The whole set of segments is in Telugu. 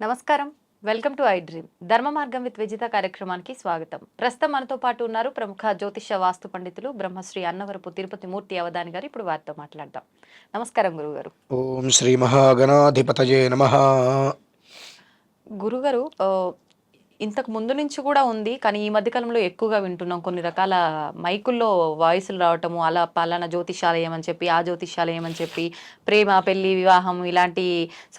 నమస్కారం. Welcome to I dream. ధర్మ మార్గం విత్ విజిత కార్యక్రమానికి స్వాగతం. ప్రస్తుతం మనతో పాటు ఉన్నారు ప్రముఖ జ్యోతిష్య వాస్తు పండితులు బ్రహ్మశ్రీ అన్నవరపు తిరుపతి మూర్తి అవధాని గారు. ఇప్పుడు వారితో మాట్లాడదాం. నమస్కారం గురుగారు. ఓం శ్రీ మహాగణాధిపతయే నమః. గురుగారు, ఇంతకు ముందు నుంచి కూడా ఉంది, కానీ ఈ మధ్య కాలంలో ఎక్కువగా వింటున్నాం. కొన్ని రకాల మైకుల్లో వాయిస్‌లు రావటము, అలా పలానా జ్యోతిష్యాలయం అని చెప్పి, ఆ జ్యోతిష్యాలయం అని చెప్పి, ప్రేమ, పెళ్లి, వివాహం ఇలాంటి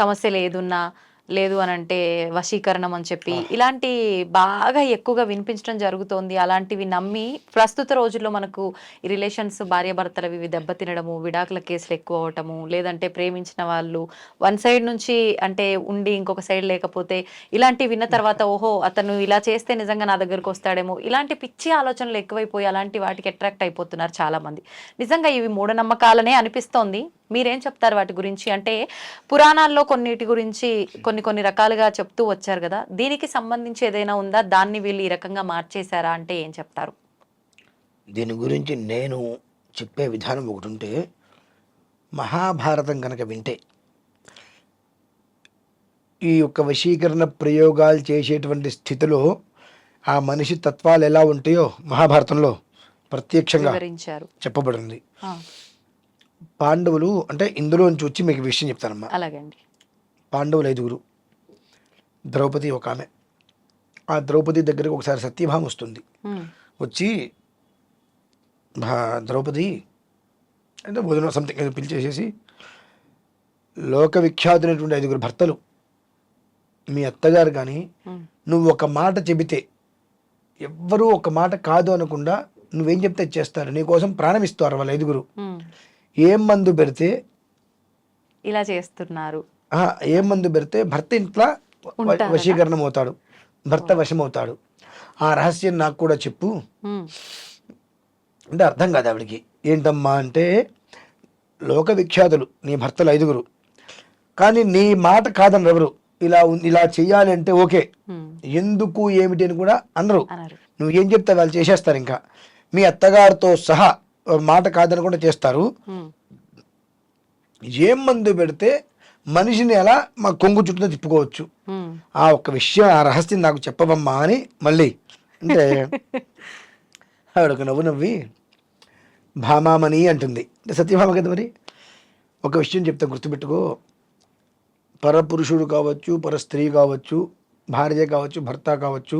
సమస్యలు ఏదున్నా లేదు అనంటే వశీకరణం అని చెప్పి ఇలాంటి బాగా ఎక్కువగా వినిపించడం జరుగుతోంది. అలాంటివి నమ్మి ప్రస్తుత రోజుల్లో మనకు ఈ రిలేషన్స్ భార్యాభర్తలవి ఇవి దెబ్బతినడము, విడాకుల కేసులు ఎక్కువ అవ్వటము, లేదంటే ప్రేమించిన వాళ్ళు వన్ సైడ్ నుంచి అంటే ఉండి ఇంకొక సైడ్ లేకపోతే ఇలాంటివి విన్న తర్వాత ఓహో అతను ఇలా చేస్తే నిజంగా నా దగ్గరకు వస్తాడేమో, ఇలాంటి పిచ్చి ఆలోచనలు ఎక్కువైపోయి అలాంటి వాటికి అట్రాక్ట్ అయిపోతున్నారు చాలా మంది. నిజంగా ఇవి మూఢనమ్మకాలనే అనిపిస్తోంది. మీరేం చెప్తారు వాటి గురించి? అంటే పురాణాల్లో కొన్నిటి గురించి కొన్ని రకాలుగా చెప్తూ వచ్చారు కదా, దీనికి సంబంధించి ఏదైనా ఉందా? దాన్ని వీళ్ళు ఈ రకంగా మార్చేశారా అంటే ఏం చెప్తారు? దీని గురించి నేను చెప్పే విధానం ఒకటి ఉంటే, మహాభారతం కనుక వింటే ఈ యొక్క వశీకరణ ప్రయోగాలు చేసేటువంటి స్థితిలో ఆ మనిషి తత్వాలు ఎలా ఉంటాయో మహాభారతంలో ప్రత్యక్షంగా వివరించారు, చెప్పబడింది. ఆ, పాండవులు అంటే ఇందులోంచి వచ్చి మీకు విషయం చెప్తానమ్మా. అలాగండి. పాండవులు 5గురు, ద్రౌపది ఒక ఆమె. ఆ ద్రౌపది దగ్గరికి ఒకసారి సత్యభామ వస్తుంది. ఉమ్, వచ్చి ద్రౌపది అంటే భోజనం సంథింగ్ ఏదో పిలిచేసేసి, లోక విఖ్యాతులైనటువంటి 5గురు భర్తలు మీ అత్తగారు కానీ ఉమ్, నువ్వు ఒక మాట చెబితే ఎవ్వరూ ఒక మాట కాదు అనకుండా నువ్వేం చెప్తే చేస్తారు, నీకోసం ప్రాణం ఇస్తారు వాళ్ళు 5గురు. ఉమ్, ఏం మందు పెడితే ఇలా చేస్తున్నారు. ఏం మందు పెడితే భర్త ఇంట్లో ఉంటారట. వశీకరణం అవుతాడు, భర్త వశం అవుతాడు. ఆ రహస్యం నాకు కూడా చెప్పు ఉమ్, అంటే అర్థం కాదు ఆవిడికి. ఏంటమ్మా అంటే, లోక విఖ్యాతులు నీ భర్తలు 5గురు, కానీ నీ మాట కాదని ఎవరు, ఇలా చెయ్యాలి అంటే ఓకే, ఉమ్, ఎందుకు ఏమిటి అని కూడా అనరు. అన్నారు. నువ్వు ఏం చెప్తే వాళ్ళు చేసేస్తారు. ఇంకా మీ అత్తగారితో సహా మాట కాదని కూడా చేస్తారు. ఉమ్, ఏం మందు పెడితే మనిషిని ఎలా మా కొంగు చుట్టూ తిప్పుకోవచ్చు, ఉమ్, ఆ ఒక్క విషయం, ఆ రహస్యం నాకు చెప్పవమ్మా అని మళ్ళీ అంటే ఆవిడొక నవ్వు నవ్వి భామామణి అంటుంది. అంటే సత్యభామ కదా. మరి ఒక విషయం చెప్తా, గుర్తుపెట్టుకో. పరపురుషుడు కావచ్చు, పర స్త్రీ కావచ్చు, భార్య కావచ్చు, భర్త కావచ్చు,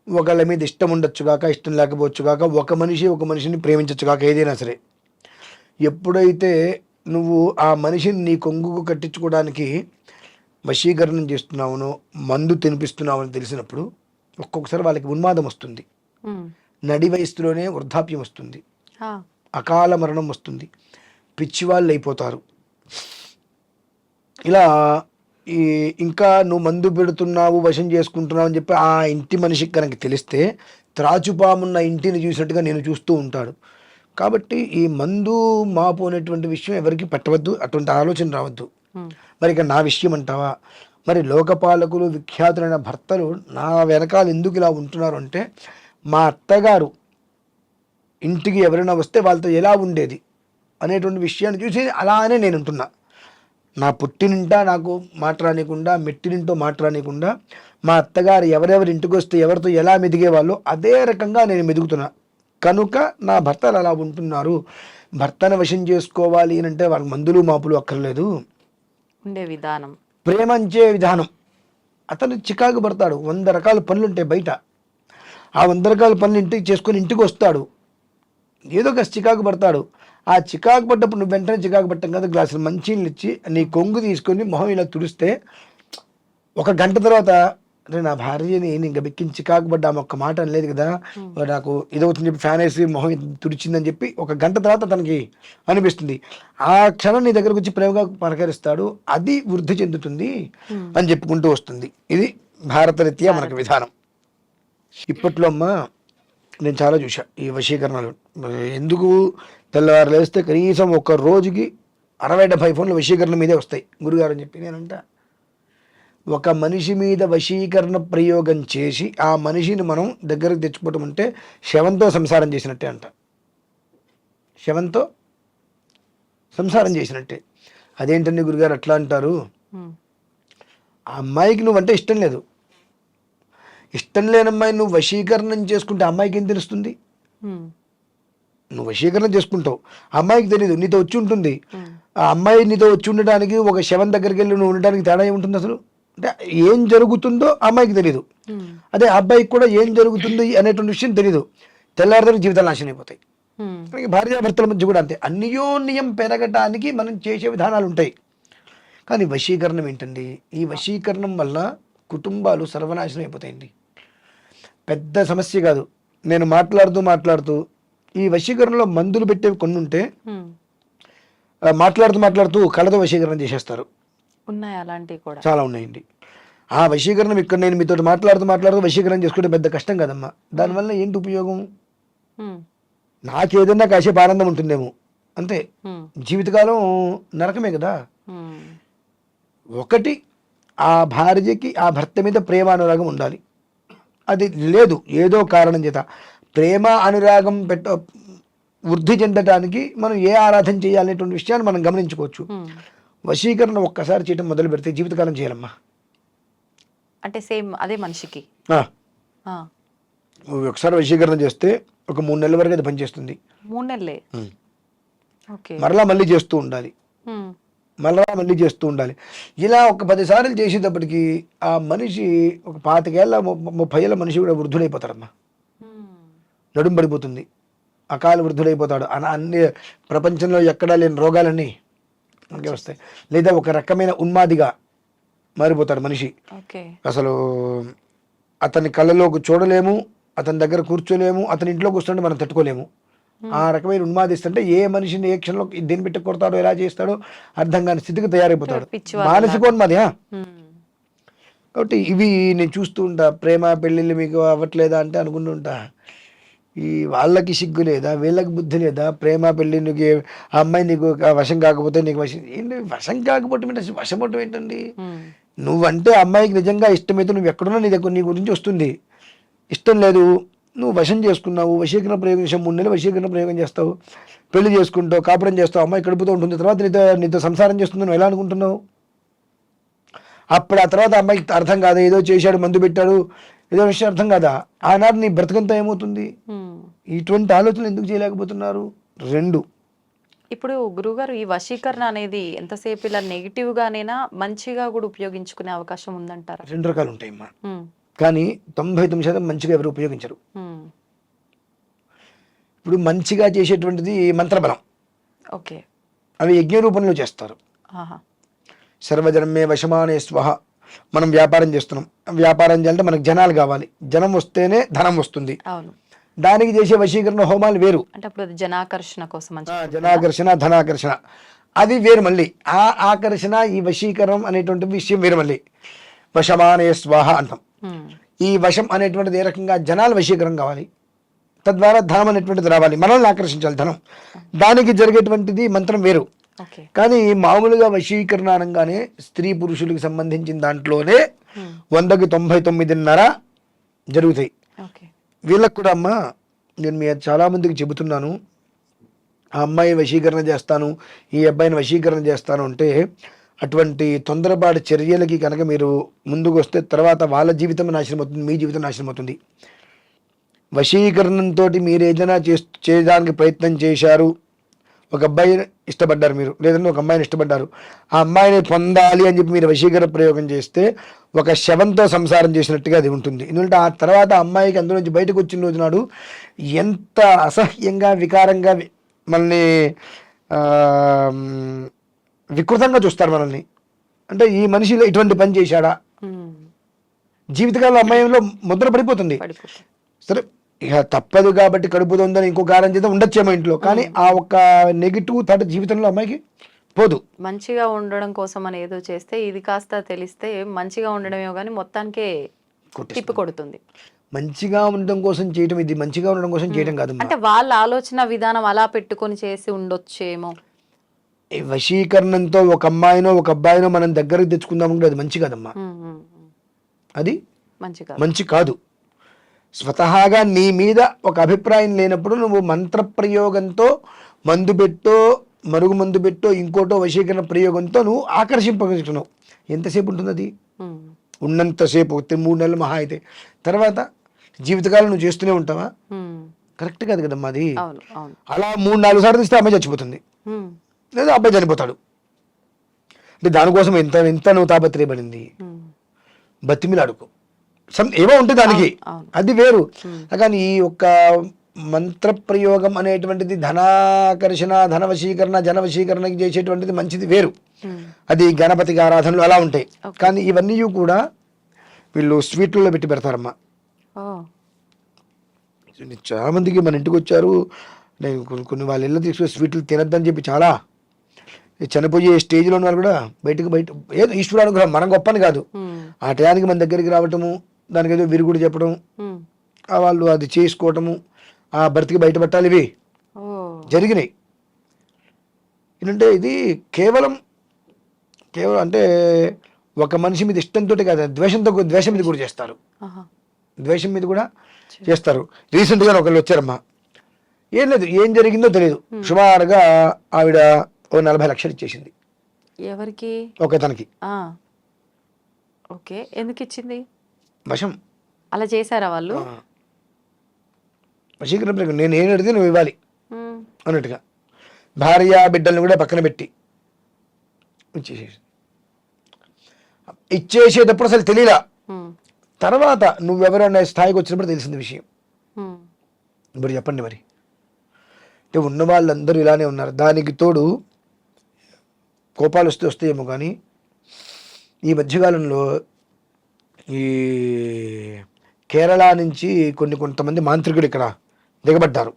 ఒకళ్ళ మీద ఇష్టం ఉండొచ్చు కాక, ఇష్టం లేకపోవచ్చు కాక, ఒక మనిషిని ప్రేమించవచ్చు కాక, ఏదైనా సరే ఎప్పుడైతే నువ్వు ఆ మనిషిని నీ కొంగుకు కట్టించుకోవడానికి వశీకరణం చేస్తున్నావునో, మందు తినిపిస్తున్నావని తెలిసినప్పుడు ఒక్కొక్కసారి వాళ్ళకి ఉన్మాదం వస్తుంది, ఉమ్, నడి వయస్సులోనే వృద్ధాప్యం వస్తుంది, ఆ, అకాల మరణం వస్తుంది, పిచ్చివాళ్ళు అయిపోతారు. ఇలా ఇంకా నువ్వు మందు పెడుతున్నావు, వశం చేసుకుంటున్నావు అని చెప్పి ఆ ఇంటి మనిషికి కనుక తెలిస్తే త్రాచుపామున్న ఇంటిని చూసినట్టుగా నేను చూస్తూ ఉంటాడు. కాబట్టి ఈ మందు మాపు అనేటువంటి విషయం ఎవరికి పట్టవద్దు, అటువంటి ఆలోచన రావద్దు. ఉమ్, మరి ఇక నా విషయం అంటావా, మరి లోకపాలకులు విఖ్యాతులైన భర్తలు నా వెనకాల ఎందుకు ఇలా ఉంటున్నారు అంటే, మా అత్తగారు ఇంటికి ఎవరైనా వస్తే వాళ్ళతో ఎలా ఉండేది అనేటువంటి విషయాన్ని చూసి అలానే నేను ఉంటున్నా. నా పుట్టినింటా నాకు మాట్లాడనీయకుండా, మెట్టినింటో మాట్లాడనీయకుండా, మా అత్తగారు ఎవరెవరి ఇంటికి వస్తే ఎవరితో ఎలా మెదిగేవాళ్ళో అదే రకంగా నేను మెదుగుతున్నా. కనుక నా భర్తలు అలా ఉంటున్నారు. భర్తను వశం చేసుకోవాలి అని అంటే వాళ్ళకి మందులు మాపులు అక్కర్లేదు, ఉండే విధానం, ప్రేమించే విధానం. అతను చికాకు పడతాడు, 100 రకాల పనులు ఉంటాయి బయట. ఆ 100 రకాల పనులు ఇంటికి చేసుకొని ఇంటికి వస్తాడు, ఏదో ఒక చికాకు పడతాడు. ఆ చికాకు పడ్డప్పుడు నువ్వు వెంటనే చికాకు పట్టం కదా, గ్లాసులు మంచినీళ్ళు ఇచ్చి నీ కొంగు తీసుకొని మొహం ఇలా తుడిస్తే ఒక గంట తర్వాత, అంటే నా భార్యని నేను గబెక్కించి చికాకు పడ్డా ఒక్క మాట అనలేదు కదా, నాకు ఇదవుతుంది చెప్పి ఫ్యాన్ వేసి మొహం తుడిచిందని చెప్పి ఒక గంట తర్వాత తనకి అనిపిస్తుంది. ఆ క్షణం నీ దగ్గరకు వచ్చి ప్రేమగా పలకరిస్తాడు, అది వృద్ధి చెందుతుంది అని చెప్పుకుంటూ వస్తుంది. ఇది భారతరీత్యా మనకు విధానం. ఇప్పట్లో అమ్మ నేను చాలా చూసా ఈ వశీకరణలు. ఎందుకు తెల్లవారు లేస్తే కనీసం ఒక రోజుకి 60-70 ఫోన్లు వశీకరణ మీదే వస్తాయి గురుగారు అని చెప్పి నేనంట. ఒక మనిషి మీద వశీకరణ ప్రయోగం చేసి ఆ మనిషిని మనం దగ్గరకు తెచ్చుకోవటం అంటే శవంతో సంసారం చేసినట్టే అంట. శవంతో సంసారం చేసినట్టే. అదేంటండి గురుగారు అట్లా అంటారు? ఆ అమ్మాయికి నువ్వంటే ఇష్టం లేదు. ఇష్టం లేని అమ్మాయి నువ్వు వశీకరణం చేసుకుంటే ఆ అమ్మాయికి ఏం తెలుస్తుంది? నువ్వు వశీకరణ చేసుకుంటావు, ఆ అమ్మాయికి తెలియదు, నీతో వచ్చి ఉంటుంది. ఆ అమ్మాయి నీతో వచ్చి ఉండడానికి ఒక శవం దగ్గరికి వెళ్ళి నువ్వు ఉండడానికి తేడా ఏముంటుంది అసలు? అంటే ఏం జరుగుతుందో ఆ అమ్మాయికి తెలియదు, అదే ఆ అబ్బాయికి కూడా ఏం జరుగుతుంది అనేటువంటి విషయం తెలియదు. తెల్లారిదాకా జీవితాలు నాశనం అయిపోతాయి. భార్యాభర్తల మధ్య కూడా అంతే. అన్యోన్యం పెరగటానికి మనం చేసే విధానాలు ఉంటాయి. కానీ వశీకరణం ఏంటండి? ఈ వశీకరణం వల్ల కుటుంబాలు సర్వనాశనం అయిపోతాయండి. పెద్ద సమస్య కాదు. నేను మాట్లాడుతూ ఈ వశీకరణలో మందులు పెట్టేవి కొన్ని ఉంటే మాట్లాడుతూ కళ్ళతో వశీకరణ చేసేస్తారు. ఉన్నాయి అలాంటివి కూడా చాలా ఉన్నాయండి. ఆ వశీకరణం ఇక్కడ నేను మీతో మాట్లాడుతూ వశీకరణ చేసుకుంటే పెద్ద కష్టం కదమ్మా. దానివల్ల ఏంటి ఉపయోగం? నాకేదన్నా కాసేపు ఆనందం ఉంటుందేమో, అంతే. జీవితకాలం నరకమే కదా. ఒకటి, ఆ భార్యకి ఆ భర్త మీద ప్రేమ అనురాగం ఉండాలి. అది లేదు, ఏదో కారణం చేత ప్రేమ అనురాగం వృద్ధి చెందటానికి మనం ఏ ఆరాధన చేయాలనేటువంటి విషయాన్ని మనం గమనించుకోవచ్చు. వశీకరణ ఒక్కసారి చేయడం మొదలు పెడితే జీవితకాలం చేయాలమ్మా. అంటే సేమ్ అదే మనిషికి ఒకసారి వశీకరణ చేస్తే ఒక 3 నెలల వరకు అది పనిచేస్తుంది. 3 నెలలే. మరలా మళ్ళీ చేస్తూ ఉండాలి. ఇలా ఒక 10 సార్లు చేసేటప్పటికి ఆ మనిషి ఒక 25 ఏళ్ళ 30 ఏళ్ళ మనిషి కూడా వృద్ధుడైపోతాడమ్మా. నడుము పడిపోతుంది, అకాల వృద్ధుడైపోతాడు. అన్ని ప్రపంచంలో ఎక్కడా లేని రోగాలన్నీ మనకే వస్తాయి. లేదా ఒక రకమైన ఉన్మాదిగా మారిపోతాడు మనిషి. అసలు అతని కళ్ళలోకి చూడలేము, అతని దగ్గర కూర్చోలేము, అతని ఇంట్లో కూర్చుంటే మనం తట్టుకోలేము. ఆ రకమైన ఉన్మాదిస్తుంటే ఏ మనిషిని ఏ క్షణంలో దేని పెట్టి కొడతాడో, ఎలా చేస్తాడో అర్థం కాని స్థితికి తయారైపోతాడు. మానసికోన్మాది. కాబట్టి ఇవి నేను చూస్తూ ఉంటా. ప్రేమ పెళ్ళిళ్ళు మీకు అవ్వట్లేదా అంటే అనుకుంటుంటా, ఈ వాళ్ళకి సిగ్గు లేదా, వీళ్ళకి బుద్ధి లేదా? ప్రేమ పెళ్ళి నీకు ఆ అమ్మాయి నీకు వశం కాకపోతే నీకు వశం ఏంటి? వశం కాకపోతే వశపడటం ఏంటండి? నువ్వంటే అమ్మాయికి నిజంగా ఇష్టమైతే నువ్వు ఎక్కడున్నా నీ దగ్గర నీ గురించి వస్తుంది. ఇష్టం లేదు, నువ్వు వశం చేసుకున్నావు, వశీకరణ ప్రయోగం చేసావు, 3 నెలలు వశీకరణ ప్రయోగం చేస్తావు, పెళ్లి చేసుకుంటావు, కాపురం చేస్తావు, అమ్మాయి కడుపుతూ ఉంటుంది, తర్వాత నీతో సంసారం చేస్తుంది, నువ్వు ఎలా అనుకుంటున్నావు? అప్పుడు ఆ తర్వాత అమ్మాయికి అర్థం కాదా, ఏదో చేశాడు, మందు పెట్టాడు, ఏదో విషయం అర్థం కాదా? ఆనాడు నీ బ్రతకంతా ఏమవుతుంది? ఇటువంటి ఆలోచనలు ఎందుకు చేయలేకపోతున్నారు? 2. ఇప్పుడు గురుగారు, ఈ వశీకరణ అనేది ఎంతసేపు ఇలా నెగిటివ్ గానేనా మంచిగా కూడా ఉపయోగించుకునే అవకాశం ఉందంటారా? 2 రకాలు ఉంటాయమ్మా. కానీ 99% మంచిగా ఎవరు ఉపయోగించరు. ఇప్పుడు మంచిగా చేసేటువంటిది మంత్రబలం. అవి యజ్ఞ రూపంలో చేస్తారు. సర్వజనమే వశమానే స్వహ. మనం వ్యాపారం చేస్తున్నాం, వ్యాపారం చేయాలంటే మనకు జనాలు కావాలి, జనం వస్తేనే ధనం వస్తుంది. దానికి చేసే వశీకరణ హోమాలు వేరు. అంటే అప్పుడు జనాకర్షణ కోసం, జనాకర్షణ, ధనాకర్షణ అది వేరు. మళ్ళీ ఆ ఆకర్షణ, ఈ వశీకరణం అనేటువంటి విషయం వేరు. మళ్ళీ వశమానే స్వాహ అంటాం. ఈ వశం అనేటువంటిది ఏ రకంగా జనాలు వశీకరణ కావాలి, తద్వారా ధనం అనేటువంటిది రావాలి, మనల్ని ఆకర్షించాలి ధనం. దానికి జరిగేటువంటిది మంత్రం వేరు. కానీ మామూలుగా వశీకరణ అనగానే స్త్రీ పురుషులకు సంబంధించిన దాంట్లోనే 100కి 99.5 జరుగుతాయి. వీళ్ళకు కూడా అమ్మా, నేను మీ చాలా మందికి చెబుతున్నాను, ఆ అమ్మాయి వశీకరణ చేస్తాను, ఈ అబ్బాయిని వశీకరణ చేస్తాను అంటే అటువంటి తొందరపాటు చర్యలకి కనుక మీరు ముందుకు వస్తే తర్వాత వాళ్ళ జీవితం నాశనం అవుతుంది, మీ జీవితం నాశనం అవుతుంది. వశీకరణంతో మీరు ఏదైనా చేయడానికి ప్రయత్నం చేశారు, ఒక అబ్బాయిని ఇష్టపడ్డారు మీరు, లేదంటే ఒక అమ్మాయిని ఇష్టపడ్డారు, ఆ అమ్మాయిని పొందాలి అని చెప్పి మీరు వశీకరణ ప్రయోగం చేస్తే ఒక శవంతో సంసారం చేసినట్టుగా అది ఉంటుంది. ఎందుకంటే ఆ తర్వాత అమ్మాయికి అందులో నుంచి బయటకు వచ్చిన రోజు నాడు ఎంత అసహ్యంగా, వికారంగా మనల్ని వికృతంగా చూస్తారు మనల్ని. అంటే ఈ మనిషిలో ఇటువంటి పని చేశాడా, జీవితకాలంలో అమ్మాయిలో ముద్ర పడిపోతుంది. సరే, ఇక తప్పదు కాబట్టి కడుపుతో ఉందని ఇంకో కారణం చేత ఉండొచ్చేమో ఇంట్లో, కానీ ఆ ఒక్క నెగిటివ్ థాట్ జీవితంలో అమ్మాయికి పోదు. మంచిగా ఉండడం కోసం అని ఏదో చేస్తే ఇది కాస్త తెలిస్తే మంచిగా ఉండడమేమో కానీ మొత్తానికే తిప్పి కొడుతుంది. మంచిగా ఉండడం కోసం చేయడం, ఇది మంచిగా ఉండడం కోసం చేయడం కాదు. అంటే వాళ్ళ ఆలోచన విధానం అలా పెట్టుకొని చేసి ఉండొచ్చేమో. వశీకరణంతో ఒక అమ్మాయినో ఒక అబ్బాయినో మనం దగ్గరకు తెచ్చుకుందామంటే అది మంచి కాదమ్మా, అది మంచి కాదు. స్వతహాగా నీ మీద ఒక అభిప్రాయం లేనప్పుడు నువ్వు మంత్రప్రయోగంతో, మందు పెట్టో, మరుగుమందు పెట్టో ఇంకోటో వశీకరణ ప్రయోగంతో నువ్వు ఆకర్షింపగలుగుతున్నావు. ఎంతసేపు ఉంటుంది అది? ఉన్నంతసేపు 3 నెలలు మహా అయితే. తర్వాత జీవితకాలం నువ్వు చేస్తూనే ఉంటావా? కరెక్ట్ కాదు కదమ్మా అది. అలా 3-4 సార్లు తీస్తే అమ్మాయి చచ్చిపోతుంది, లేదా అబ్బాయి చనిపోతాడు. అంటే దానికోసం ఎంత ఎంత నువ్వు తాపత్రయపడింది. బతిమిలాడుకో, ఏమో ఉంటుంది దానికి, అది వేరు. కానీ ఈ ఒక్క మంత్ర ప్రయోగం అనేటువంటిది ధనాకర్షణ, ధనవశీకరణ, జనవశీకరణకి చేసేటువంటిది మంచిది వేరు. అది గణపతికి ఆరాధనలు అలా ఉంటాయి. కానీ ఇవన్నీ కూడా వీళ్ళు స్వీట్లలో పెట్టి పెడతారమ్మా. చాలా మందికి మన ఇంటికి వచ్చారు, నేను కొన్ని వాళ్ళ ఇళ్ళ తీసుకుని స్వీట్లు తినద్దని చెప్పి చాలా చనిపోయే స్టేజ్లో ఉన్న వాళ్ళు కూడా బయట ఏదో ఈశ్వరానుగ్రహం, మనం గొప్పని కాదు, ఆ టయానికి మన దగ్గరికి రావటము, దానికి ఏదో విరుగుడు చెప్పడం, వాళ్ళు అది చేసుకోవటము, ఆ భర్తకి బయటపట్టాలి, ఇవి జరిగినాయి. ఏంటంటే ఇది కేవలం అంటే ఒక మనిషి మీద ఇష్టంతో కాదు, ద్వేషం మీద కూడా చేస్తారు. ద్వేషం మీద కూడా చేస్తారు. రీసెంట్గా ఒకళ్ళు వచ్చారమ్మా, ఏం లేదు, ఏం జరిగిందో తెలియదు, సుమారుగా ఆవిడ 40 లక్షలు ఇచ్చేసింది. ఎవరికి? ఒకతనికి. ఓకే, ఎందుకు ఇచ్చింది? వశం. అలా చేశారా వాళ్ళు? వశీకరణ నేను ఏం అడిగితే నువ్వు ఇవ్వాలి అన్నట్టుగా భార్య బిడ్డల్ని కూడా పక్కన పెట్టి ఇచ్చేసేటప్పుడు అసలు తెలియలా. తర్వాత నువ్వెవరన్నా స్థాయికి వచ్చినప్పుడు తెలిసింది విషయం. ఇప్పుడు చెప్పండి మరి, అంటే ఉన్న వాళ్ళందరూ ఇలానే ఉన్నారు. దానికి తోడు కోపాలు వస్తాయేమో కానీ ఈ మధ్యకాలంలో ఈ కేరళ నుంచి కొంతమంది మాంత్రికుడు ఇక్కడ దిగబడ్డారు.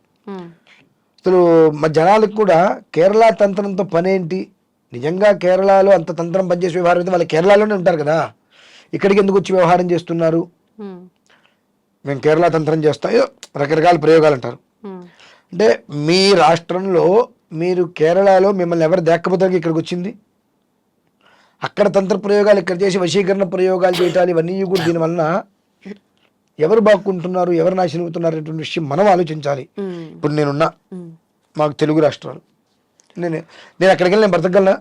అసలు మా జనాలకు కూడా కేరళ తంత్రంతో పనేంటి? నిజంగా కేరళలో అంత తంత్రం పనిచేసే వ్యవహారం అయితే వాళ్ళు కేరళలోనే ఉంటారు కదా, ఇక్కడికి ఎందుకు వచ్చి వ్యవహారం చేస్తున్నారు? మేము కేరళ తంత్రం చేస్తాం, రకరకాల ప్రయోగాలు అంటారు. అంటే మీ రాష్ట్రంలో మీరు కేరళలో మిమ్మల్ని ఎవరు దేక్కపోతే ఇక్కడికి వచ్చింది? అక్కడ తంత్ర ప్రయోగాలు ఇక్కడ చేసి వశీకరణ ప్రయోగాలు చేయటాలు ఇవన్నీ కూడా దీనివల్ల ఎవరు బాగుంటున్నారు, ఎవరు నాశనం అవుతున్నారు అనేటువంటి విషయం మనం ఆలోచించాలి. ఇప్పుడు నేనున్నా, మాకు తెలుగు రాష్ట్రాలు, నేను అక్కడికి వెళ్ళి నేను బ్రతకగలనా?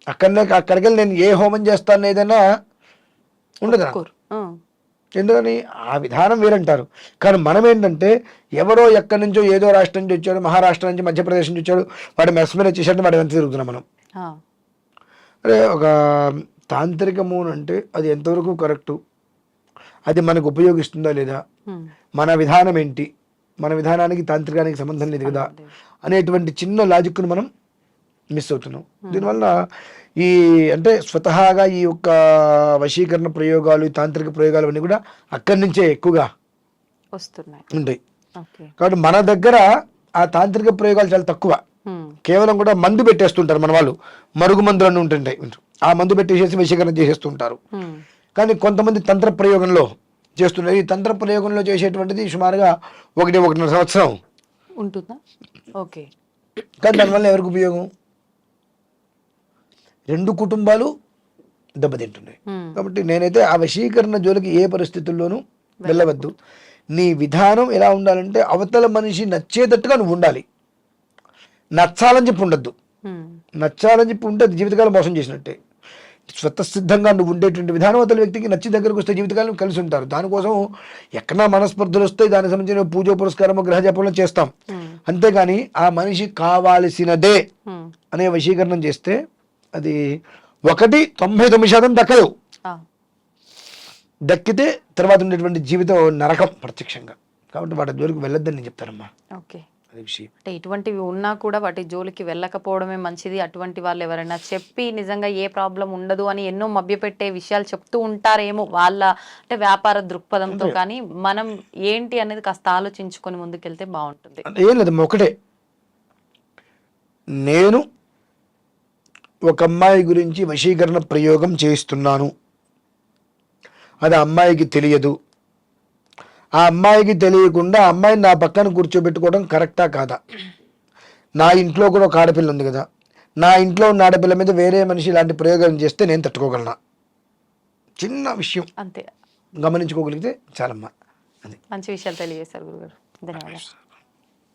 అక్కడికి వెళ్ళి నేను ఏ హోమం చేస్తాను ఏదైనా ఉండదు. ఎందుకని? ఆ విధానం వేరంటారు. కానీ మనం ఏంటంటే ఎవరో ఎక్కడి నుంచో ఏదో రాష్ట్రం నుంచి వచ్చాడు, మహారాష్ట్ర నుంచి, మధ్యప్రదేశ్ నుంచి వచ్చాడు, వాడు మెస్మేర్ వచ్చేసాడు, వాడు ఎంత తిరుగుతున్నాం మనం. అరే ఒక తాంత్రికము అంటే అది ఎంతవరకు కరెక్టు, అది మనకు ఉపయోగిస్తుందా లేదా, మన విధానం ఏంటి, మన విధానానికి తాంత్రికానికి సంబంధం లేదు కదా అనేటువంటి చిన్న లాజిక్ను మనం మిస్ అవుతున్నాం. దీనివల్ల ఈ అంటే స్వతహాగా ఈ యొక్క వశీకరణ ప్రయోగాలు, తాంత్రిక ప్రయోగాలు అన్నీ కూడా అక్కడి నుంచే ఎక్కువగా ఉంటాయి. కాబట్టి మన దగ్గర ఆ తాంత్రిక ప్రయోగాలు చాలా తక్కువ. కేవలం కూడా మందు పెట్టేస్తుంటారు మన వాళ్ళు, మరుగు మందులు అన్నీ ఉంటుంటాయి, ఆ మందు పెట్టేసేసి వశీకరణ చేసేస్తుంటారు. కానీ కొంతమంది తంత్ర ప్రయోగంలో చేస్తున్నారు. ఈ తంత్ర ప్రయోగంలో చేసేటువంటిది సుమారుగా 1-1.5 సంవత్సరం ఉంటుందా? ఓకే. కానీ దానివల్ల ఎవరికి ఉపయోగం? 2 కుటుంబాలు దెబ్బతింటున్నాయి. కాబట్టి నేనైతే ఆ వశీకరణ జోలికి ఏ పరిస్థితుల్లోనూ వెళ్ళవద్దు. నీ విధానం ఎలా ఉండాలంటే అవతల మనిషి నచ్చేటట్టుగా నువ్వు ఉండాలి. నచ్చాలని చెప్పి ఉండద్దు. నచ్చాలని చెప్పి ఉంటే అది జీవితకాలం మోసం చేసినట్టే. స్వతసిద్ధంగా నువ్వు ఉండేటువంటి విధానం అవతల వ్యక్తికి నచ్చి దగ్గరకు వస్తే జీవితకాలం కలిసి ఉంటారు. దానికోసం ఎక్కడా మనస్పర్ధలు వస్తాయి, దానికి సంబంధించిన పూజ పురస్కారము గ్రహ జపంలో చేస్తాం. అంతేగాని ఆ మనిషి కావాల్సినదే అనే వశీకరణం చేస్తే అది 99% దక్కదు. దక్కితే తర్వాత ఉండేటువంటి జీవితం నరకం ప్రత్యక్షంగా. కాబట్టి వాటి జోలికి వెళ్ళొద్దని నేను చెప్తానమ్మా. ఓకే. అంటే ఇటువంటివి ఉన్నా కూడా వాటి జోలికి వెళ్ళకపోవడమే మంచిది. అటువంటి వాళ్ళు ఎవరైనా చెప్పి నిజంగా ఏ ప్రాబ్లం ఉండదు అని ఎన్నో మభ్యపెట్టే విషయాలు చెప్తూ ఉంటారేమో వాళ్ళ అంటే వ్యాపార దృక్పథంతో. కానీ మనం ఏంటి అనేది కాస్త ఆలోచించుకొని ముందుకెళ్తే బాగుంటుంది. ఏం లేదు, ఒకటే, నేను ఒక అమ్మాయి గురించి వశీకరణ ప్రయోగం చేస్తున్నాను, అది అమ్మాయికి తెలియదు. ఆ అమ్మాయికి తెలియకుండా అమ్మాయిని నా పక్కన కూర్చోబెట్టుకోవడం కరెక్టా కాదా? నా ఇంట్లో కూడా ఒక ఆడపిల్ల ఉంది కదా, నా ఇంట్లో ఉన్న ఆడపిల్ల మీద వేరే మనిషి ఇలాంటి ప్రయోగం చేస్తే నేను తట్టుకోగలనా? చిన్న విషయం అంతే, గమనించుకోగలిగితే చాలమ్మా. అది మంచి విషయాలు తెలియజేశారు గురుగారు. ధన్యవాదాలు.